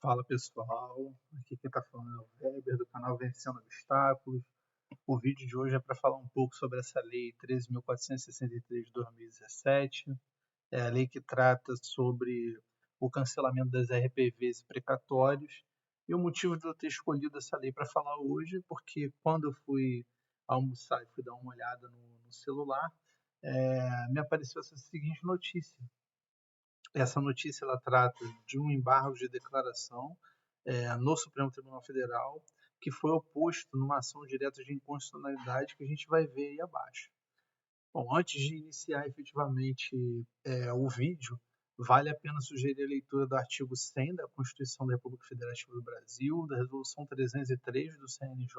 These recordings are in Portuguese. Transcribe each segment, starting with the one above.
Fala pessoal, aqui quem está falando é o Weber do canal Vencendo Obstáculos. O vídeo de hoje é para falar um pouco sobre essa lei 13.463 de 2017. É a lei que trata sobre o cancelamento das RPVs e precatórios. E o motivo de eu ter escolhido essa lei para falar hoje, porque quando eu fui almoçar e fui dar uma olhada no celular, me apareceu essa seguinte notícia. Essa notícia ela trata de um embargo de declaração no Supremo Tribunal Federal, que foi oposto numa ação direta de inconstitucionalidade que a gente vai ver aí abaixo. Bom, antes de iniciar efetivamente o vídeo, vale a pena sugerir a leitura do artigo 100 da Constituição da República Federativa do Brasil, da Resolução 303 do CNJ,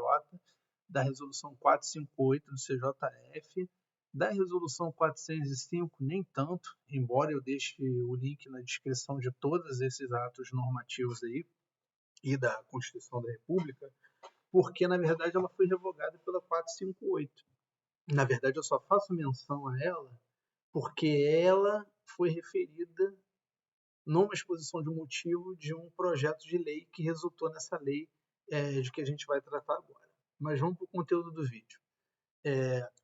da Resolução 458 do CJF, da Resolução 405, nem tanto, embora eu deixe o link na descrição de todos esses atos normativos aí e da Constituição da República, porque na verdade ela foi revogada pela 458. Na verdade, eu só faço menção a ela porque ela foi referida numa exposição de motivo de um projeto de lei que resultou nessa lei de que a gente vai tratar agora. Mas vamos para o conteúdo do vídeo.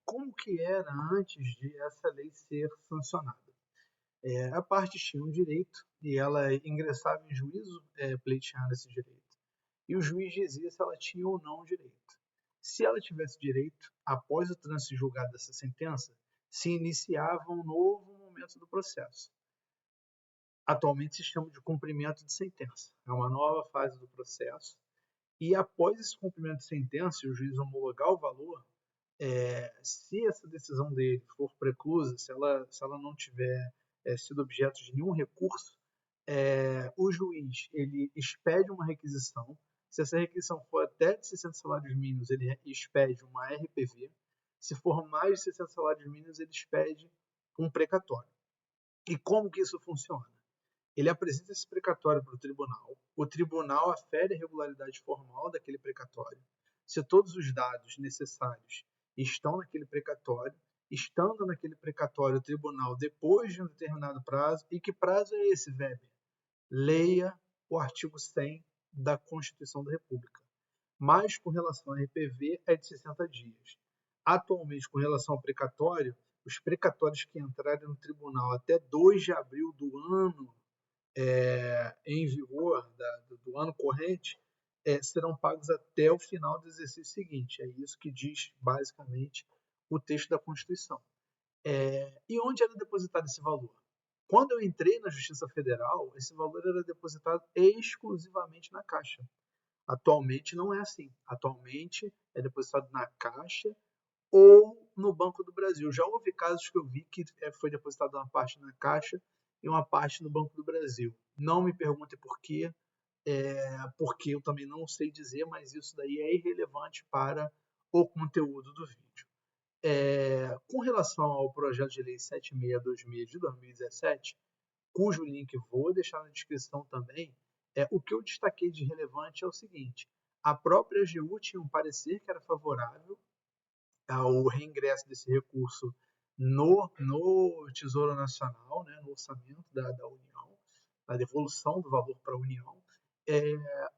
Como que era antes de essa lei ser sancionada? A parte tinha um direito e ela ingressava em juízo pleiteando esse direito. E o juiz dizia se ela tinha ou não direito. Se ela tivesse direito, após o trânsito julgado dessa sentença, se iniciava um novo momento do processo. Atualmente se chama de cumprimento de sentença. É uma nova fase do processo. E após esse cumprimento de sentença, o juiz homologar o valor, se essa decisão dele for preclusa, se ela não tiver sido objeto de nenhum recurso, o juiz ele expede uma requisição. Se essa requisição for até de 60 salários mínimos, ele expede uma RPV. Se for mais de 60 salários mínimos, ele expede um precatório. E como que isso funciona? Ele apresenta esse precatório para o tribunal afere a regularidade formal daquele precatório. Se todos os dados necessários estão naquele precatório, estando naquele precatório o tribunal, depois de um determinado prazo, e que prazo é esse, Weber? Leia o artigo 100 da Constituição da República. Mas com relação ao RPV é de 60 dias. Atualmente, com relação ao precatório, os precatórios que entrarem no tribunal até 2 de abril do ano em vigor, do ano corrente, serão pagos até o final do exercício seguinte. É isso que diz, basicamente, o texto da Constituição. E onde era depositado esse valor? Quando eu entrei na Justiça Federal, esse valor era depositado exclusivamente na Caixa. Atualmente não é assim. Atualmente é depositado na Caixa ou no Banco do Brasil. Já houve casos que eu vi que foi depositado uma parte na Caixa e uma parte no Banco do Brasil. Não me perguntem por quê, porque eu também não sei dizer, mas isso daí é irrelevante para o conteúdo do vídeo. Com relação ao projeto de lei 7626 de 2017, cujo link vou deixar na descrição também, o que eu destaquei de relevante é o seguinte: a própria AGU tinha um parecer que era favorável ao reingresso desse recurso no Tesouro Nacional, né, no orçamento da União, a devolução do valor para a União.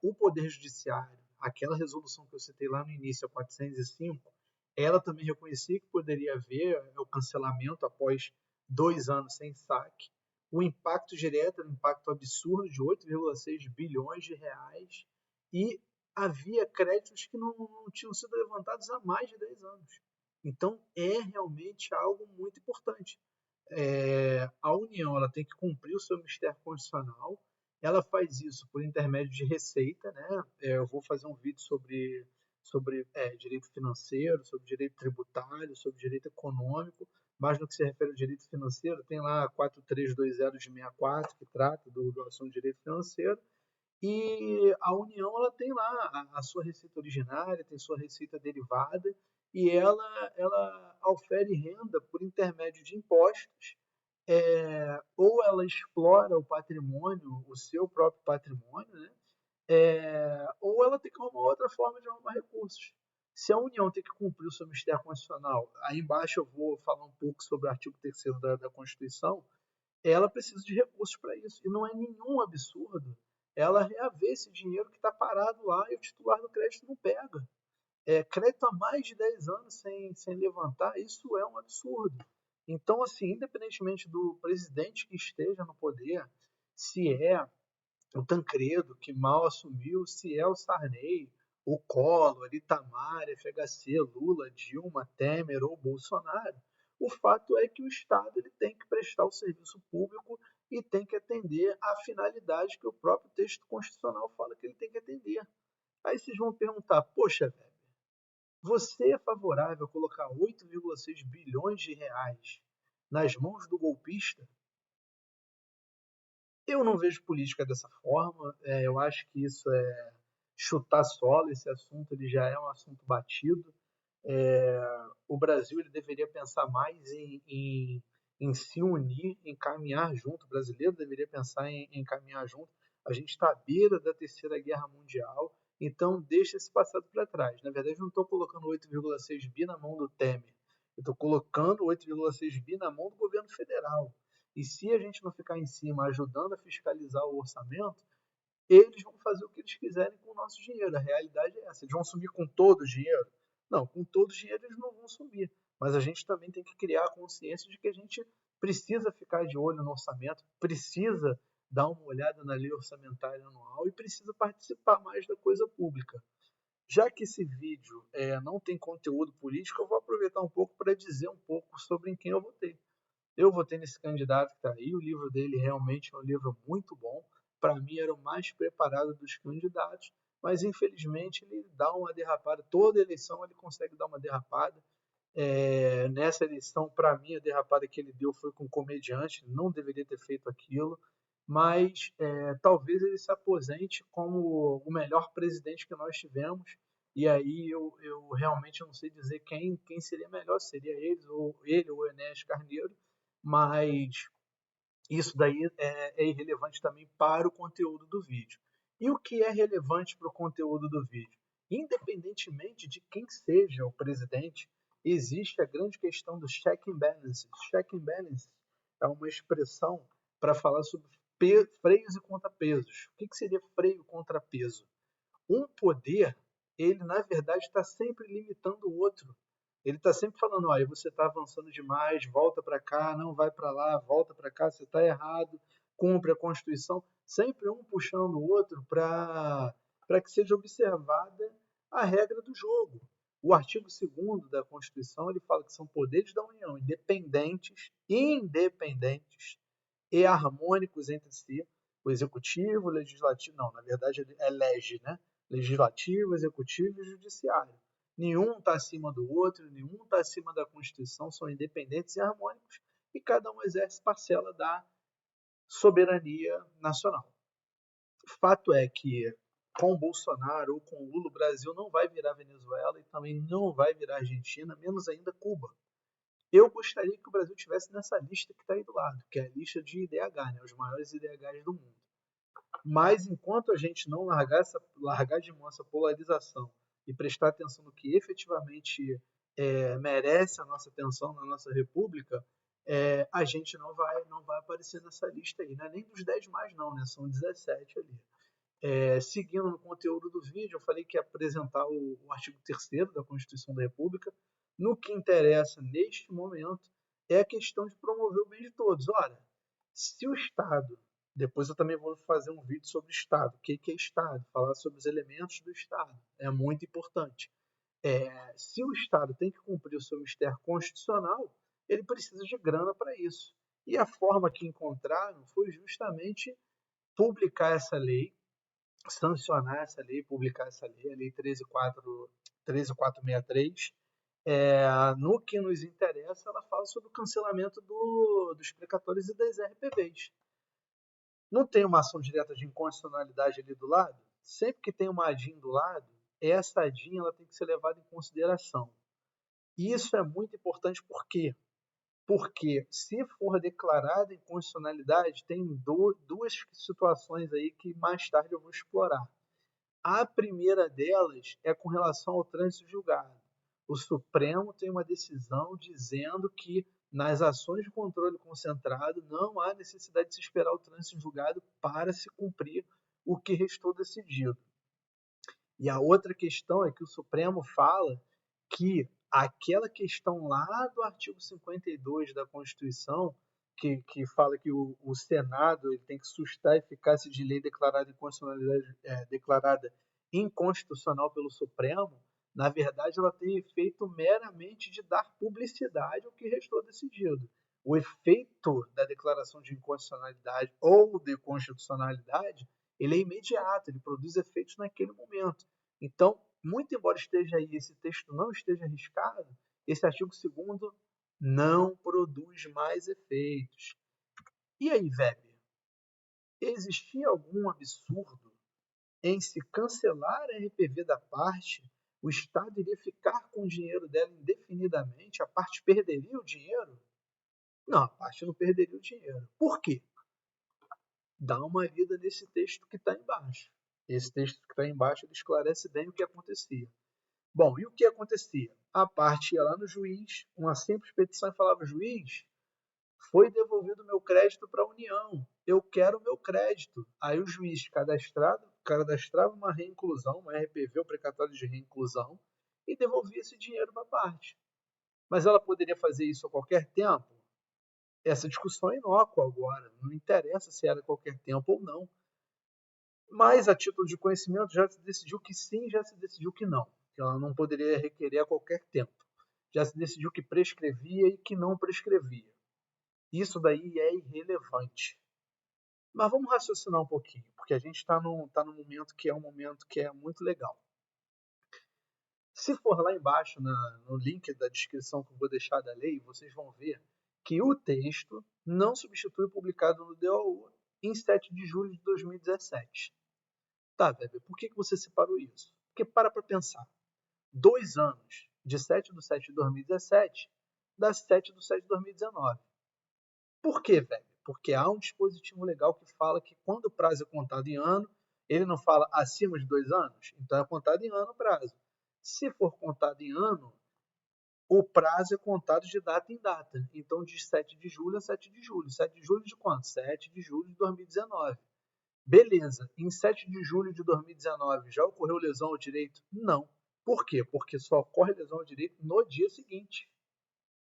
O Poder Judiciário, aquela resolução que eu citei lá no início, a 405, ela também reconhecia que poderia haver o cancelamento após 2 anos sem saque. O impacto direto era um impacto absurdo de 8,6 bilhões de reais e havia créditos que não tinham sido levantados há mais de 10 anos. Então, é realmente algo muito importante. A União ela tem que cumprir o seu mistério constitucional. Ela faz isso por intermédio de receita, né? Eu vou fazer um vídeo sobre direito financeiro, sobre direito tributário, sobre direito econômico, mas no que se refere ao direito financeiro, tem lá a 4320 de 64, que trata do assunto de direito financeiro, e a União ela tem lá a sua receita originária, tem sua receita derivada, e ela ofere renda por intermédio de impostos, ou ela explora o patrimônio, o seu próprio patrimônio, né? Ou ela tem que arrumar outra forma de arrumar recursos. Se a União tem que cumprir o seu mistério constitucional, aí embaixo eu vou falar um pouco sobre o artigo 3º da Constituição, ela precisa de recursos para isso. E não é nenhum absurdo ela reaver esse dinheiro que está parado lá e o titular do crédito não pega. Crédito há mais de 10 anos sem levantar, isso é um absurdo. Então, assim, independentemente do presidente que esteja no poder, se é o Tancredo, que mal assumiu, se é o Sarney, o Collor, Itamar, FHC, Lula, Dilma, Temer ou Bolsonaro, o fato é que o Estado ele tem que prestar o serviço público e tem que atender à finalidade que o próprio texto constitucional fala que ele tem que atender. Aí vocês vão perguntar, poxa, velho, você é favorável a colocar 8,6 bilhões de reais nas mãos do golpista? Eu não vejo política dessa forma. Eu acho que isso é chutar solo. Esse assunto ele já é um assunto batido. O Brasil ele deveria pensar mais em se unir, em caminhar junto. O brasileiro deveria pensar em caminhar junto. A gente está à beira da Terceira Guerra Mundial, então deixa esse passado para trás. Na verdade, eu não estou colocando 8,6 bi na mão do Temer. Eu estou colocando 8,6 bi na mão do governo federal. E se a gente não ficar em cima ajudando a fiscalizar o orçamento, eles vão fazer o que eles quiserem com o nosso dinheiro. A realidade é essa. Eles vão sumir com todo o dinheiro? Não, com todo o dinheiro eles não vão sumir. Mas a gente também tem que criar a consciência de que a gente precisa ficar de olho no orçamento, precisa dar uma olhada na lei orçamentária anual e precisa participar mais da coisa pública. Já que esse vídeo não tem conteúdo político, eu vou aproveitar um pouco para dizer um pouco sobre em quem eu votei. Eu votei nesse candidato que está aí, o livro dele realmente é um livro muito bom. Para mim, era o mais preparado dos candidatos, mas infelizmente ele dá uma derrapada. Toda eleição ele consegue dar uma derrapada. Nessa eleição, para mim, a derrapada que ele deu foi com um comediante, não deveria ter feito aquilo, mas talvez ele se aposente como o melhor presidente que nós tivemos. E aí eu realmente não sei dizer quem seria melhor, seria ele ou o Enéas Carneiro, mas isso daí é irrelevante também para o conteúdo do vídeo. E o que é relevante para o conteúdo do vídeo? Independentemente de quem seja o presidente, existe a grande questão do check and balance. Check and balance é uma expressão para falar sobre freios e contrapesos. O que seria freio e contrapeso? Um poder, ele na verdade está sempre limitando o outro. Ele está sempre falando, olha, você está avançando demais, volta para cá, não vai para lá, volta para cá, você está errado, cumpre a Constituição. Sempre um puxando o outro para que seja observada a regra do jogo. O artigo 2º da Constituição ele fala que são poderes da União independentes e harmônicos entre si, o executivo, o legislativo, não, na verdade é lege, né? Legislativo, executivo e judiciário. Nenhum está acima do outro, nenhum está acima da Constituição, são independentes e harmônicos e cada um exerce parcela da soberania nacional. O fato é que com Bolsonaro ou com Lula, o Brasil não vai virar Venezuela e também não vai virar Argentina, menos ainda Cuba. Eu gostaria que o Brasil tivesse nessa lista que está aí do lado, que é a lista de IDH, né, os maiores IDHs do mundo. Mas enquanto a gente não largar de mão essa polarização e prestar atenção no que efetivamente merece a nossa atenção na nossa república, a gente não vai aparecer nessa lista aí. Não é nem dos 10 mais não, né? São 17 ali. Seguindo no conteúdo do vídeo, eu falei que ia apresentar o artigo 3º da Constituição da República. No que interessa neste momento é a questão de promover o bem de todos. Ora, se o Estado, depois eu também vou fazer um vídeo sobre o Estado, o que é Estado, falar sobre os elementos do Estado, é muito importante. Se o Estado tem que cumprir o seu mistério constitucional, ele precisa de grana para isso. E a forma que encontraram foi justamente publicar essa lei, sancionar essa lei, publicar essa lei, a Lei 13.463. No que nos interessa, ela fala sobre o cancelamento dos precatórios e das RPVs. Não tem uma ação direta de inconstitucionalidade ali do lado? Sempre que tem uma ADIM do lado, essa ADIM ela tem que ser levada em consideração. E isso é muito importante por quê? Porque se for declarada inconstitucionalidade, tem duas situações aí que mais tarde eu vou explorar. A primeira delas é com relação ao trânsito julgado. O Supremo tem uma decisão dizendo que nas ações de controle concentrado não há necessidade de se esperar o trânsito julgado para se cumprir o que restou decidido. E a outra questão é que o Supremo fala que aquela questão lá do artigo 52 da Constituição, que fala que o Senado ele tem que sustar a eficácia de lei declarada inconstitucional pelo Supremo, na verdade ela tem efeito meramente de dar publicidade ao que restou decidido. O efeito da declaração de inconstitucionalidade ou de constitucionalidade, ele é imediato, ele produz efeitos naquele momento. Então, muito embora esteja aí, esse texto não esteja arriscado, esse artigo 2º não produz mais efeitos. E aí, Weber, existia algum absurdo em se cancelar a RPV da parte, o Estado iria ficar com o dinheiro dela indefinidamente, a parte perderia o dinheiro? Não, a parte não perderia o dinheiro. Por quê? Dá uma lida nesse texto que está embaixo. Esse texto que está embaixo ele esclarece bem o que acontecia. Bom, e o que acontecia? A parte ia lá no juiz, uma simples petição e falava: juiz, foi devolvido meu crédito para a União, eu quero o meu crédito. Aí o juiz cadastrava uma reinclusão, uma RPV, o precatório de reinclusão, e devolvia esse dinheiro para a parte. Mas ela poderia fazer isso a qualquer tempo? Essa discussão é inócua agora, não interessa se era a qualquer tempo ou não. Mas, a título de conhecimento, já se decidiu que sim, já se decidiu que não. Que ela não poderia requerer a qualquer tempo. Já se decidiu que prescrevia e que não prescrevia. Isso daí é irrelevante. Mas vamos raciocinar um pouquinho, porque a gente está num momento que é um momento que é muito legal. Se for lá embaixo, no link da descrição que eu vou deixar da lei, vocês vão ver que o texto não substitui o publicado no DOU em 7 de julho de 2017. Tá, Weber, por que você separou isso? Porque para pensar. 2 anos de 7/7 de 2017 dá 7/7 de 2019. Por quê, Weber? Porque há um dispositivo legal que fala que quando o prazo é contado em ano, ele não fala acima de 2 anos, então é contado em ano o prazo. Se for contado em ano, o prazo é contado de data em data. Então, de 7 de julho a 7 de julho. 7 de julho de quanto? 7 de julho de 2019. Beleza, em 7 de julho de 2019 já ocorreu lesão ao direito? Não. Por quê? Porque só ocorre lesão ao direito no dia seguinte.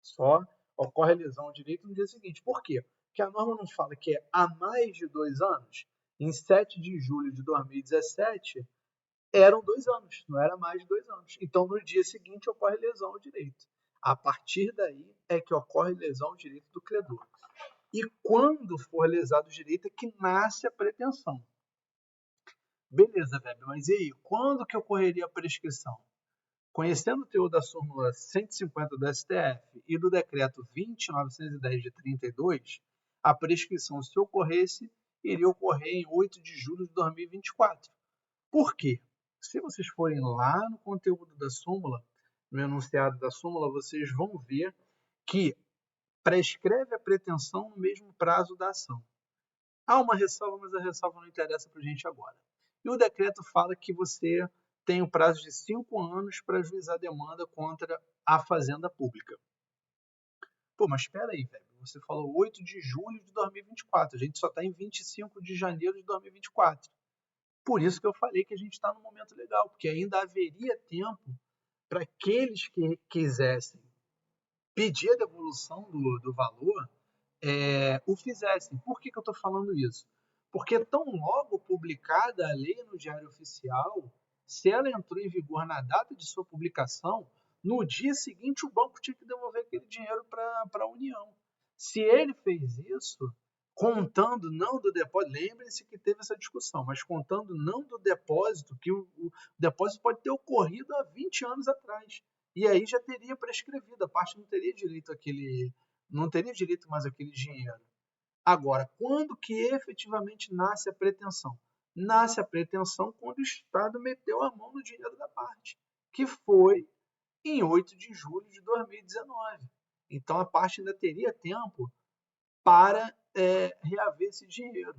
Só ocorre lesão ao direito no dia seguinte. Por quê? Porque a norma não fala que é há mais de 2 anos. Em 7 de julho de 2017, eram 2 anos, não era mais de 2 anos. Então, no dia seguinte, ocorre lesão ao direito. A partir daí é que ocorre lesão ao direito do credor. E quando for lesado o direito é que nasce a pretensão. Beleza, Weber, mas e aí? Quando que ocorreria a prescrição? Conhecendo o teor da súmula 150 do STF e do decreto 20.910 de 32, a prescrição, se ocorresse, iria ocorrer em 8 de julho de 2024. Por quê? Se vocês forem lá no conteúdo da súmula, no enunciado da súmula, vocês vão ver que prescreve a pretensão no mesmo prazo da ação. Há uma ressalva, mas a ressalva não interessa para a gente agora. E o decreto fala que você tem o prazo de 5 anos para ajuizar a demanda contra a Fazenda Pública. Pô, mas espera aí, velho. Você falou 8 de julho de 2024. A gente só está em 25 de janeiro de 2024. Por isso que eu falei que a gente está num momento legal, porque ainda haveria tempo para aqueles que quisessem pedir a devolução do valor, o fizessem. Por que eu estou falando isso? Porque tão logo publicada a lei no Diário Oficial, se ela entrou em vigor na data de sua publicação, no dia seguinte o banco tinha que devolver aquele dinheiro para a União. Se ele fez isso, contando não do depósito, lembrem-se que teve essa discussão, mas contando não do depósito, que o depósito pode ter ocorrido há 20 anos atrás. E aí já teria prescrevido, a parte não teria direito não teria direito mais àquele dinheiro. Agora, quando que efetivamente nasce a pretensão? Nasce a pretensão quando o Estado meteu a mão no dinheiro da parte, que foi em 8 de julho de 2019. Então, a parte ainda teria tempo para reaver esse dinheiro.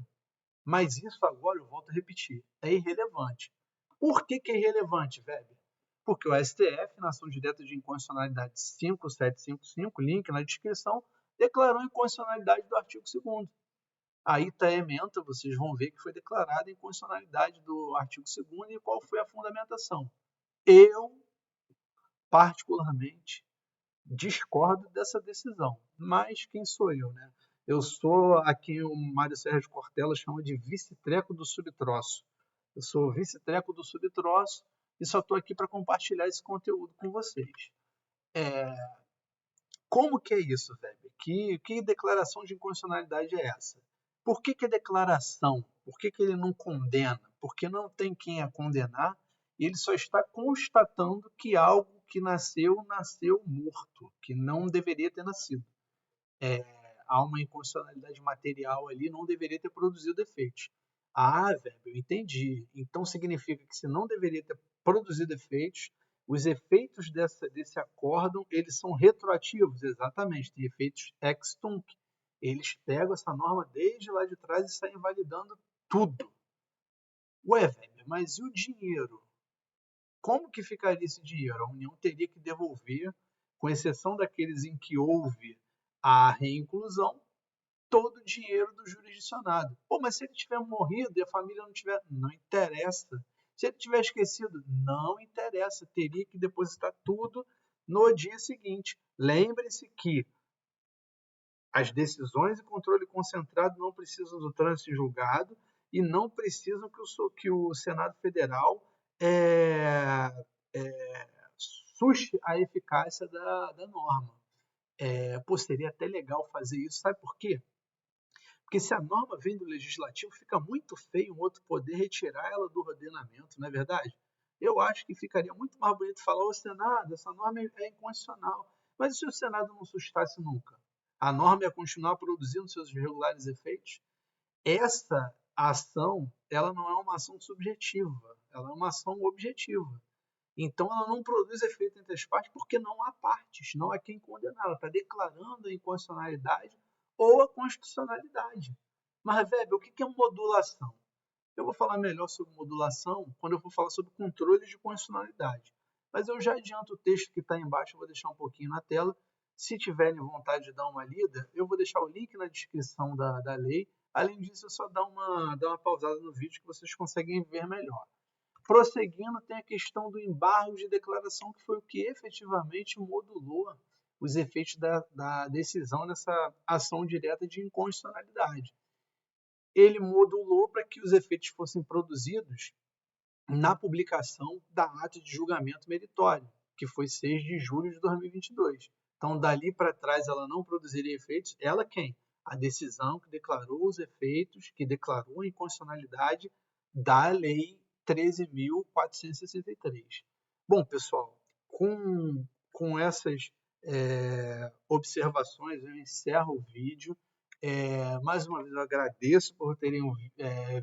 Mas isso agora, eu volto a repetir, é irrelevante. Por que é irrelevante, Weber? Porque o STF, na ação direta de inconstitucionalidade 5755, link na descrição, declarou a inconstitucionalidade do artigo 2º. A ita ementa, vocês vão ver que foi declarada inconstitucionalidade do artigo 2º e qual foi a fundamentação. Eu, particularmente, discordo dessa decisão, mas quem sou eu, né? Eu sou a quem o Mário Sérgio Cortella chama de vice-treco do subtroço. Eu sou vice-treco do subtroço e só estou aqui para compartilhar esse conteúdo com vocês. Como que é isso, velho? Que declaração de inconstitucionalidade é essa? Por que é declaração? Por que ele não condena? Porque não tem quem a condenar e ele só está constatando que algo que nasceu morto, que não deveria ter nascido. Há uma inconstitucionalidade material ali, não deveria ter produzido efeitos. Ah, velho, eu entendi. Então significa que se não deveria ter produzido efeitos, os efeitos desse acórdão, eles são retroativos, exatamente, tem efeitos ex tunc. Eles pegam essa norma desde lá de trás e saem validando tudo. Ué, velho, mas e o dinheiro? Como que ficaria esse dinheiro? A União teria que devolver, com exceção daqueles em que houve a reinclusão, todo o dinheiro do jurisdicionado. Pô, mas se ele tiver morrido e a família não tiver, não interessa. Se ele tiver esquecido, não interessa. Teria que depositar tudo no dia seguinte. Lembre-se que as decisões de controle concentrado não precisam do trânsito em julgado e não precisam que o Senado Federal é, suste a eficácia da norma. Pô, seria até legal fazer isso. Sabe por quê? Porque se a norma vem do legislativo, fica muito feio um outro poder retirar ela do ordenamento, não é verdade? Eu acho que ficaria muito mais bonito falar, ô Senado, essa norma é inconstitucional. Mas e se o Senado não sustasse nunca? A norma ia continuar produzindo seus irregulares efeitos? Essa ação, ela não é uma ação subjetiva, ela é uma ação objetiva. Então, ela não produz efeito entre as partes porque não há partes, não há quem condenar. Ela está declarando a inconstitucionalidade ou a constitucionalidade. Mas, Weber, o que é modulação? Eu vou falar melhor sobre modulação quando eu for falar sobre controle de constitucionalidade. Mas eu já adianto o texto que está embaixo, eu vou deixar um pouquinho na tela. Se tiverem vontade de dar uma lida, eu vou deixar o link na descrição da lei. Além disso, é só dar uma pausada no vídeo que vocês conseguem ver melhor. Prosseguindo, tem a questão do embargo de declaração, que foi o que efetivamente modulou os efeitos da decisão dessa ação direta de inconstitucionalidade. Ele modulou para que os efeitos fossem produzidos na publicação da ata de julgamento meritório, que foi 6 de julho de 2022. Então, dali para trás, ela não produziria efeitos. Ela quem? A decisão que declarou os efeitos, que declarou a inconstitucionalidade da Lei 13.463. Bom, pessoal, com essas observações, eu encerro o vídeo. Mais uma vez, eu agradeço por terem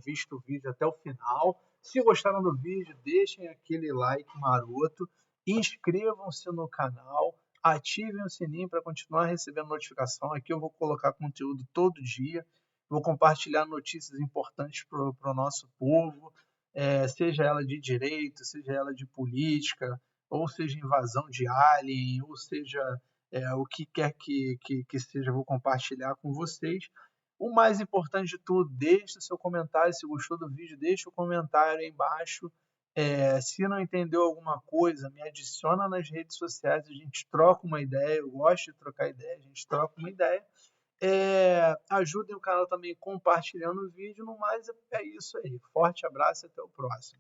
visto o vídeo até o final. Se gostaram do vídeo, deixem aquele like maroto, inscrevam-se no canal, ativem o sininho para continuar recebendo notificação. Aqui eu vou colocar conteúdo todo dia, vou compartilhar notícias importantes para o nosso povo, seja ela de direito, seja ela de política, ou seja invasão de alien, ou seja o que quer que seja, vou compartilhar com vocês. O mais importante de tudo, deixe o seu comentário. Se gostou do vídeo, deixe o comentário aí embaixo. Se não entendeu alguma coisa, me adiciona nas redes sociais, a gente troca uma ideia. Eu gosto de trocar ideia, a gente troca uma ideia. Ajudem o canal também compartilhando o vídeo. No mais, é isso aí. Forte abraço e até o próximo.